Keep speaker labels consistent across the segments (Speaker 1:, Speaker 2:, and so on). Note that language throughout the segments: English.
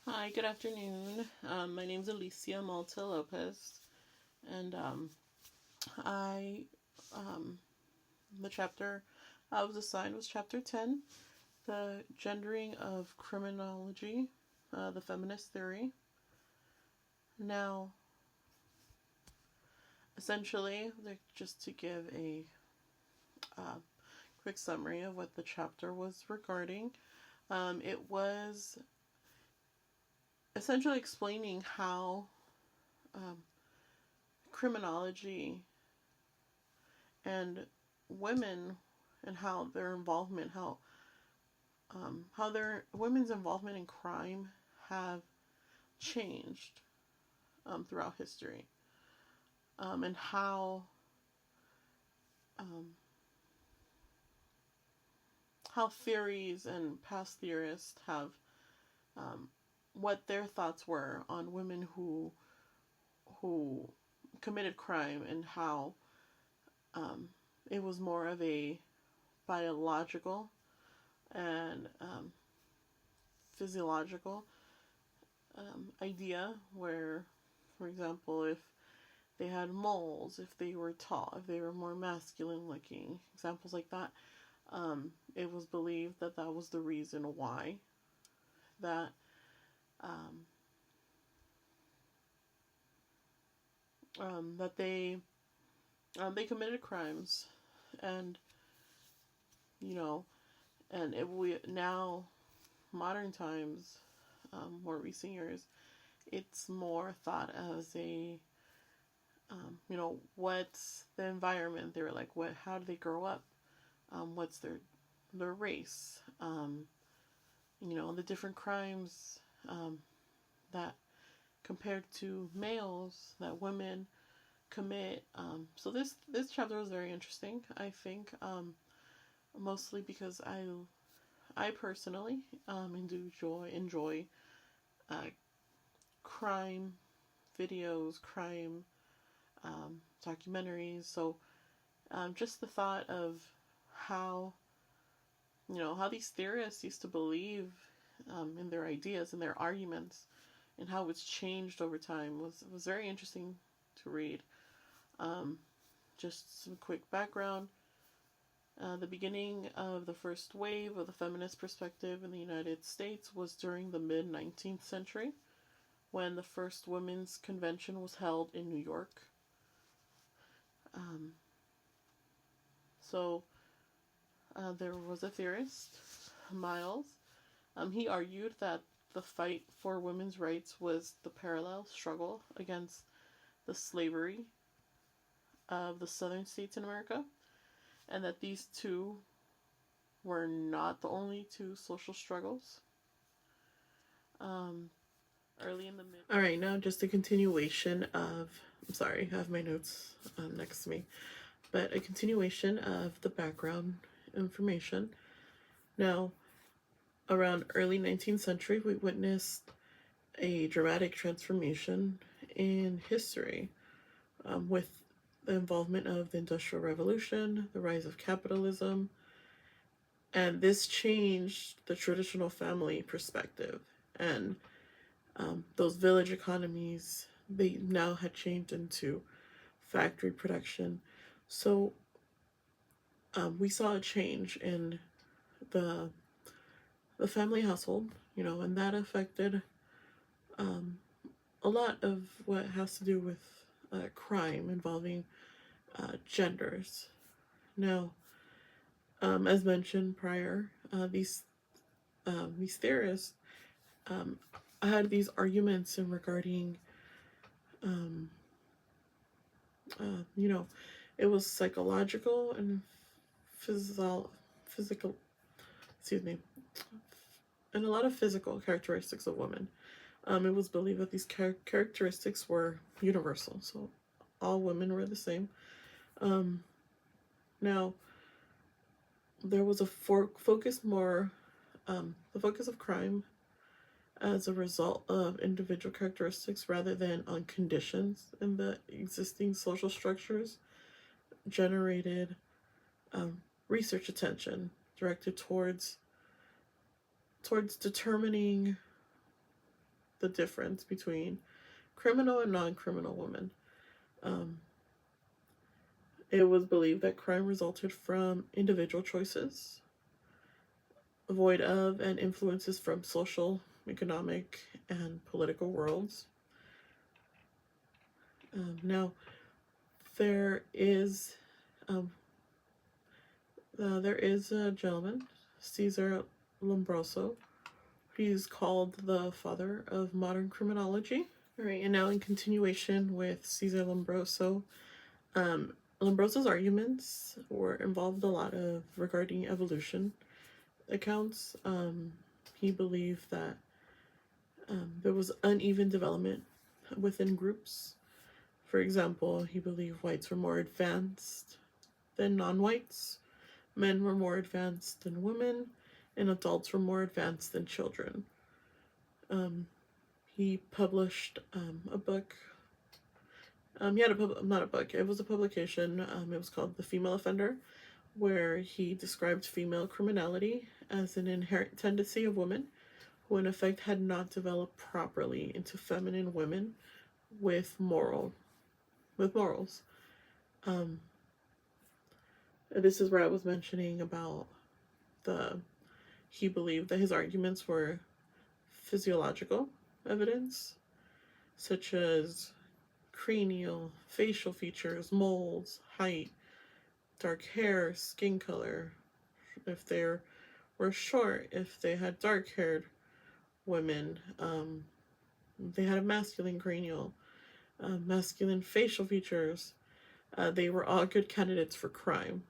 Speaker 1: Hi, good afternoon. My name's Alicia Malta Lopez, and I um, the chapter I was assigned was chapter 10, the gendering of criminology, the feminist theory. Now, essentially, just to give a uh, quick summary of what the chapter was regarding, it was essentially explaining how um, criminology and women and how their involvement, how their women's involvement in crime have changed throughout history, and um, how theories and past theorists have um, what their thoughts were on women who committed crime, and how um, it was more of a biological and physiological idea where, for example, if they had moles, if they were tall, if they were more masculine looking, examples like that. It was believed that that was the reason why that um, that they committed crimes, and you know, and if we now modern times, more recent years, it's more thought as a what's the environment they were like, what, how do they grow up, what's their race, the different crimes that compared to males that women commit. So this chapter was very interesting. I think mostly because I personally enjoy uh, crime videos, crime documentaries. So just the thought of how how these theorists used to believe in their ideas and their arguments, and how it's changed over time was very interesting to read. Um, just some quick background. The beginning of the first wave of the feminist perspective in the United States was during the mid 19th century, when the first women's convention was held in New York. Um, so there was a theorist, Miles. He argued that the fight for women's rights was the parallel struggle against the slavery of the southern states in America, and that these two were not the only two social struggles. Um, Early in the mid. All right, now just a continuation of. I'm sorry, I have my notes next to me, but a continuation of the background information. Now, around early 19th century, we witnessed a dramatic transformation in history, with the involvement of the Industrial Revolution, the rise of capitalism, and this changed the traditional family perspective. And those village economies, they now had changed into factory production. So we saw a change in the the family household, and that affected um, a lot of what has to do with crime involving genders. Now, as mentioned prior, these theorists um, had these arguments in regarding, um, you know, it was psychological and physical, excuse me, and a lot of physical characteristics of women. It was believed that these characteristics were universal, so all women were the same. Um, Now, there was a focus more, the focus of crime as a result of individual characteristics rather than on conditions in the existing social structures, generated research attention directed towards determining the difference between criminal and non-criminal women. It was believed that crime resulted from individual choices, void of and influences from social, economic, and political worlds. Now, there is um, there is a gentleman, Caesar Lombroso. He's called the father of modern criminology. All right, and now in continuation with Caesar Lombroso, Lombroso's arguments were involved a lot of regarding evolution accounts. He believed that there was uneven development within groups. For example, he believed whites were more advanced than non-whites, men were more advanced than women, and adults were more advanced than children. He published a book. He had not a book. It was a publication. It was called The Female Offender, where he described female criminality as an inherent tendency of women who in effect had not developed properly into feminine women with morals. This is where I was mentioning about he believed that his arguments were physiological evidence, such as cranial, facial features, molds, height, dark hair, skin color, if they were short, if they had dark-haired women, they had a masculine cranial, masculine facial features. They were all good candidates for crime,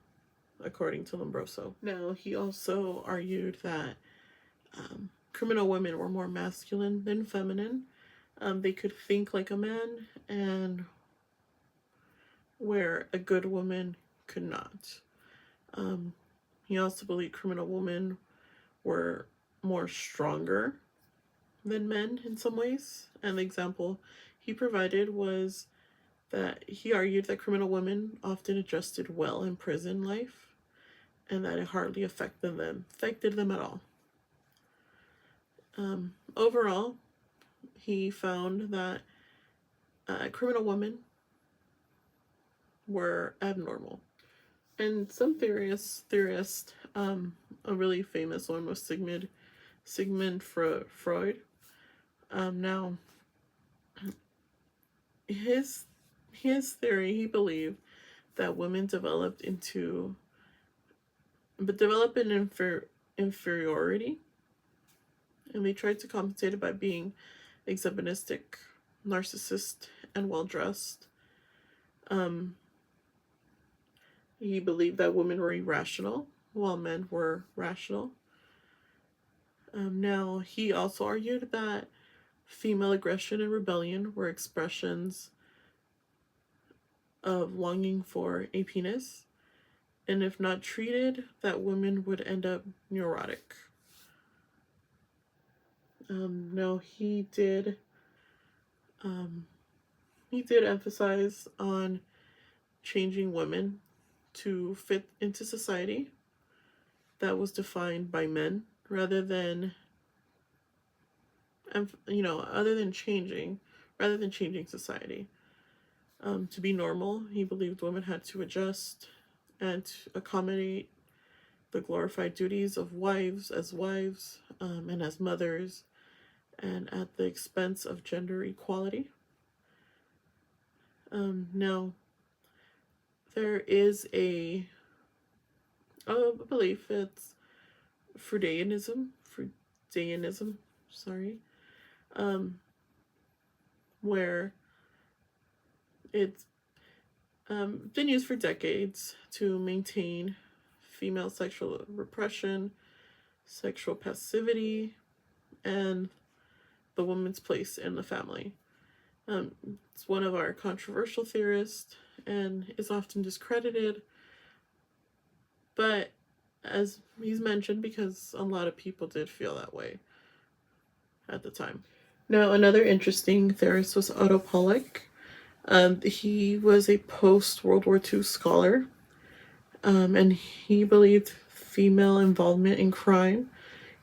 Speaker 1: according to Lombroso. Now, he also argued that criminal women were more masculine than feminine. They could think like a man, and where a good woman could not. He also believed criminal women were more stronger than men in some ways. And the example he provided was that he argued that criminal women often adjusted well in prison life and that it hardly affected them at all. Overall, he found that criminal women were abnormal. And some theorists, a really famous one was Sigmund Freud. Now, his theory, he believed that women develop an inferiority, and they tried to compensate it by being exhibitionistic, narcissist, and well-dressed. He believed that women were irrational while men were rational. Now, he also argued that female aggression and rebellion were expressions of longing for a penis, and if not treated, that women would end up neurotic. Now, he did emphasize on changing women to fit into society that was defined by men rather than changing society. To be normal, he believed women had to adjust and to accommodate the glorified duties of wives and as mothers, and at the expense of gender equality. Now, there is a belief, it's Freudianism, where it's been used for decades to maintain female sexual repression, sexual passivity, and the woman's place in the family. It's one of our controversial theorists and is often discredited, but as he's mentioned, because a lot of people did feel that way at the time. Now, another interesting theorist was Otto Pollock. He was a post-World War II scholar, and he believed female involvement in crime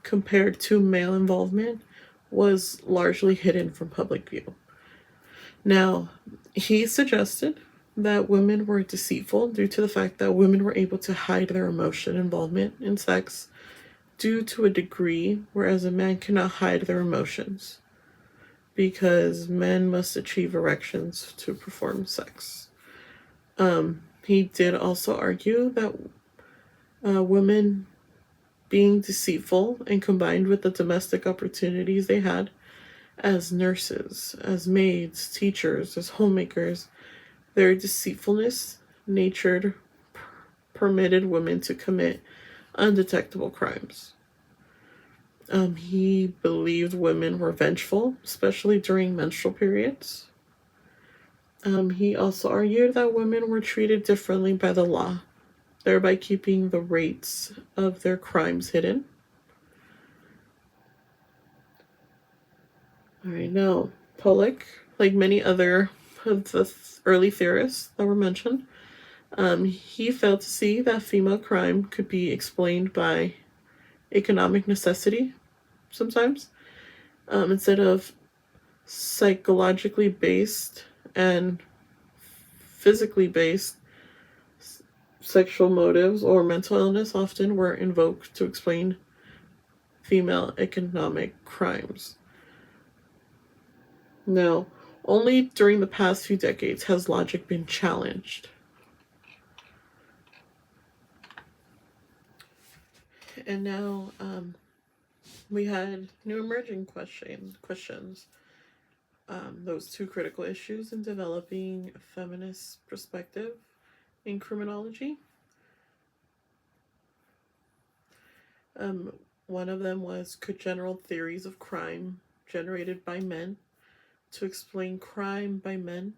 Speaker 1: compared to male involvement was largely hidden from public view. Now, he suggested that women were deceitful due to the fact that women were able to hide their emotion involvement in sex due to a degree, whereas a man cannot hide their emotions because men must achieve erections to perform sex. He did also argue that women being deceitful and combined with the domestic opportunities they had as nurses, as maids, teachers, as homemakers, their deceitfulness natured permitted women to commit undetectable crimes. He believed women were vengeful, especially during menstrual periods. He also argued that women were treated differently by the law, thereby keeping the rates of their crimes hidden. All right, now, Pollock, like many other of the early theorists that were mentioned, he failed to see that female crime could be explained by economic necessity sometimes, instead of psychologically based and physically based sexual motives or mental illness often were invoked to explain female economic crimes. Now, only during the past few decades has logic been challenged. And now we had new emerging questions. Those two critical issues in developing a feminist perspective in criminology. Um, One of them was, could general theories of crime generated by men to explain crime by men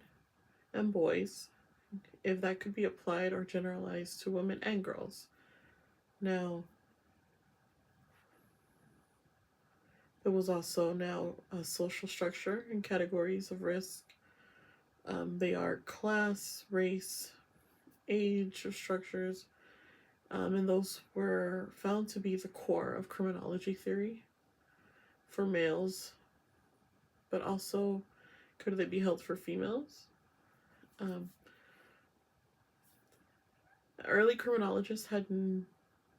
Speaker 1: and boys, if that could be applied or generalized to women and girls? Now, there was also now a social structure and categories of risk. They are class, race, age of structures, and those were found to be the core of criminology theory for males, but also could they be held for females? Um, Early criminologists had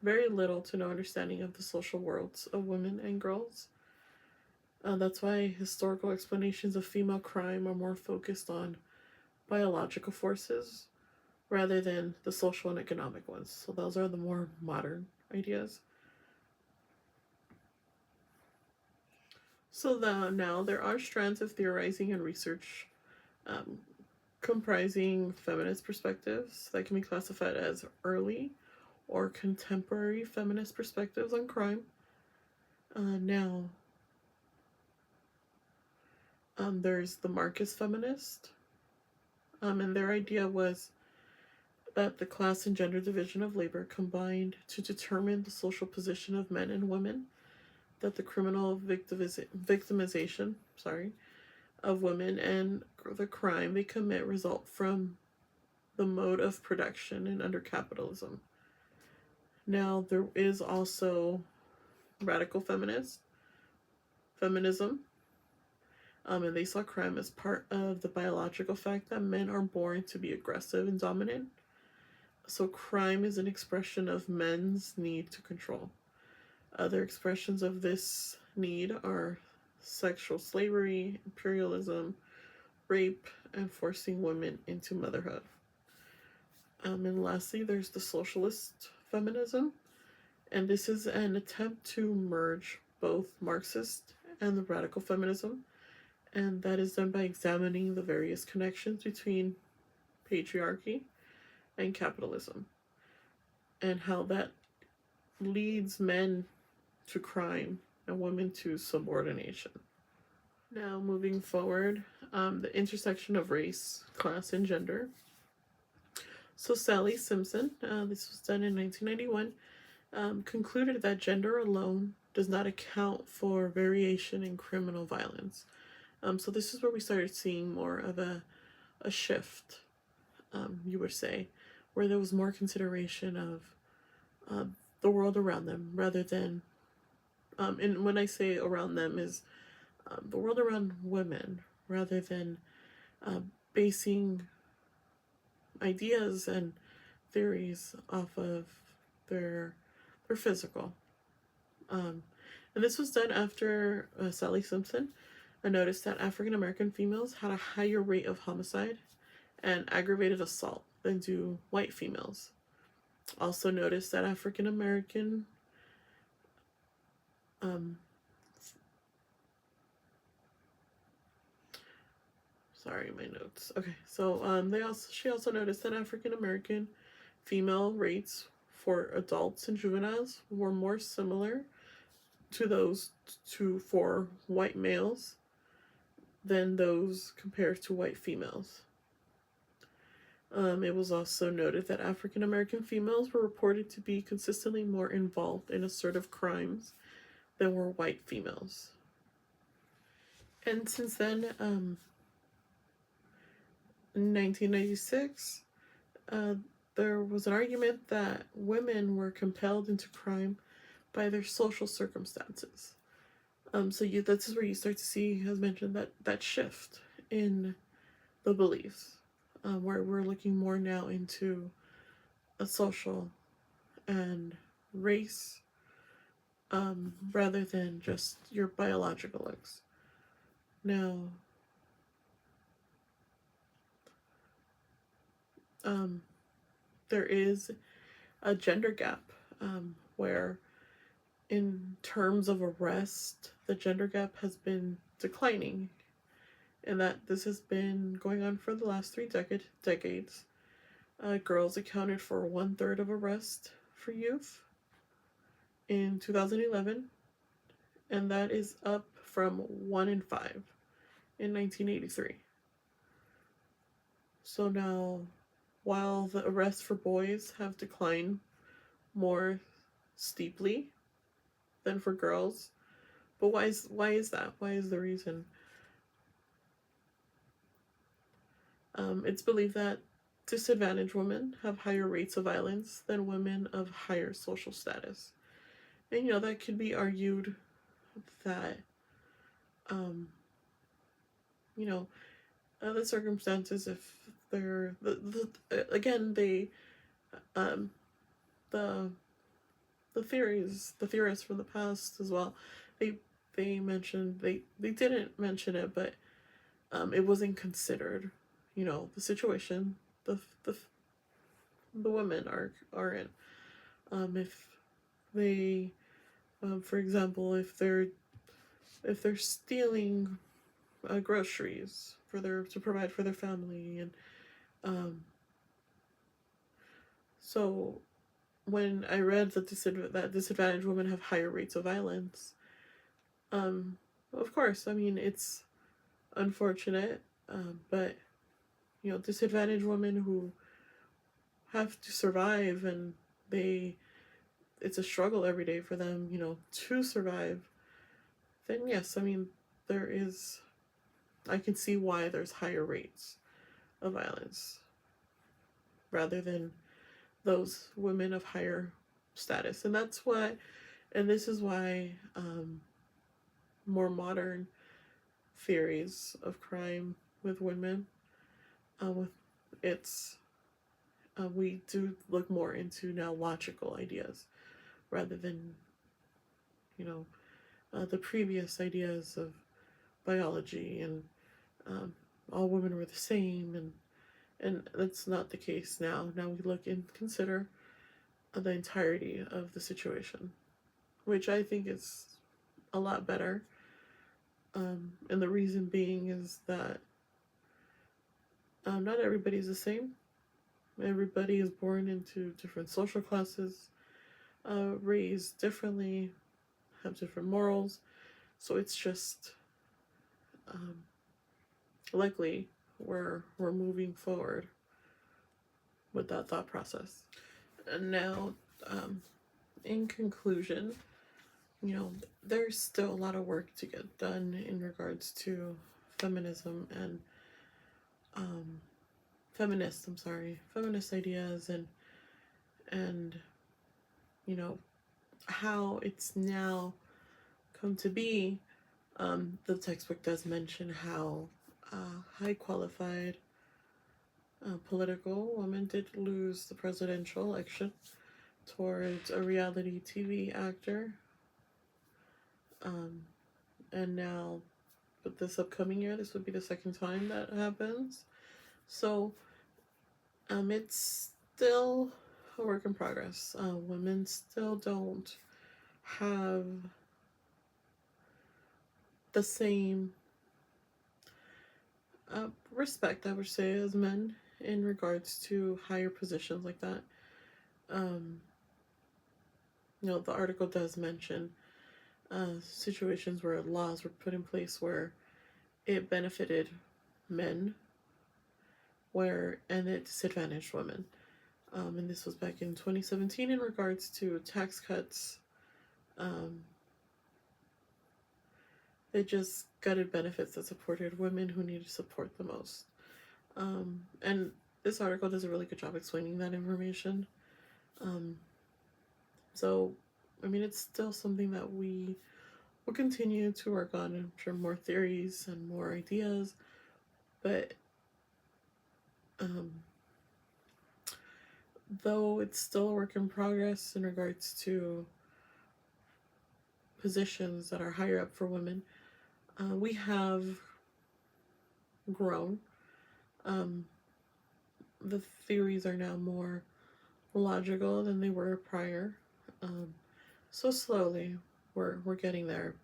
Speaker 1: very little to no understanding of the social worlds of women and girls. That's why historical explanations of female crime are more focused on biological forces rather than the social and economic ones. So those are the more modern ideas. So now there are strands of theorizing and research um, comprising feminist perspectives that can be classified as early or contemporary feminist perspectives on crime. Now, there's the Marxist feminist, and their idea was that the class and gender division of labor combined to determine the social position of men and women, that the criminal victimization, of women and the crime they commit result from the mode of production and under capitalism. Now, there is also radical feminism, and they saw crime as part of the biological fact that men are born to be aggressive and dominant. So, crime is an expression of men's need to control. Other expressions of this need are sexual slavery, imperialism, rape, and forcing women into motherhood. And lastly, there's the socialist feminism, and this is an attempt to merge both Marxist and the radical feminism, and that is done by examining the various connections between patriarchy and capitalism and how that leads men to crime and women to subordination. Now, moving forward, the intersection of race, class, and gender. So, Sally Simpson, this was done in 1991, concluded that gender alone does not account for variation in criminal violence. So, this is where we started seeing more of a shift, you would say, where there was more consideration of the world around them rather than, and when I say around them, is the world around women, rather than basing ideas and theories off of their physical. And this was done after Sally Simpson noticed that African American females had a higher rate of homicide and aggravated assault than do white females. Also noticed that African American sorry, my notes. Okay, so she also noticed that African American female rates for adults and juveniles were more similar to those for white males than those compared to white females. It was also noted that African American females were reported to be consistently more involved in assertive crimes than were white females. And since then, in 1996, there was an argument that women were compelled into crime by their social circumstances. So this is where you start to see, as mentioned, that shift in the beliefs, where we're looking more now into a social and race, rather than just your biological looks. Now, there is a gender gap, where in terms of arrest, the gender gap has been declining, and that this has been going on for the last 3 decades. Girls accounted for 1/3 of arrests for youth in 2011, and that is up from 1 in 5 in 1983. So now, while the arrests for boys have declined more steeply than for girls, but why is that? Why is the reason? It's believed that disadvantaged women have higher rates of violence than women of higher social status. And that could be argued that the circumstances, if they're again, the theorists from the past as well, they mentioned, they didn't mention it, but it wasn't considered, the situation the women are in. If they, for example, if they're stealing groceries to provide for their family, and so when I read that disadvantaged women have higher rates of violence, of course, I mean, it's unfortunate, but disadvantaged women who have to survive, and it's a struggle every day for them, to survive, then yes, I mean, I can see why there's higher rates of violence rather than those women of higher status. And this is why more modern theories of crime with women, we do look more into now logical ideas rather than the previous ideas of biology and all women were the same, and that's not the case now. Now we look and consider the entirety of the situation, which I think is a lot better. And the reason being is that not everybody's the same. Everybody is born into different social classes, raised differently, have different morals. So it's just likely we're moving forward with that thought process. And now, in conclusion, there's still a lot of work to get done in regards to feminism and feminist ideas, and how it's now come to be The textbook does mention how high qualified political woman did lose the presidential election towards a reality TV actor. And now, with this upcoming year, this would be the second time that happens. So, it's still a work in progress. Women still don't have the same respect, I would say, as men in regards to higher positions like that. The article does mention situations where laws were put in place where it benefited men, and it disadvantaged women. And this was back in 2017 in regards to tax cuts. They just gutted benefits that supported women who needed support the most. And this article does a really good job explaining that information. So, it's still something that we will continue to work on. I'm sure more theories and more ideas, but though it's still a work in progress in regards to positions that are higher up for women, we have grown. The theories are now more logical than they were prior. So slowly, we're getting there,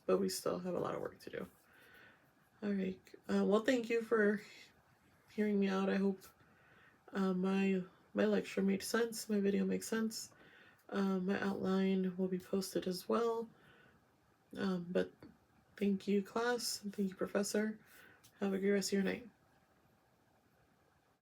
Speaker 1: but we still have a lot of work to do. All right. Well, thank you for hearing me out. I hope my lecture made sense. My video makes sense. My outline will be posted as well. But thank you, class. Thank you, professor. Have a great rest of your night.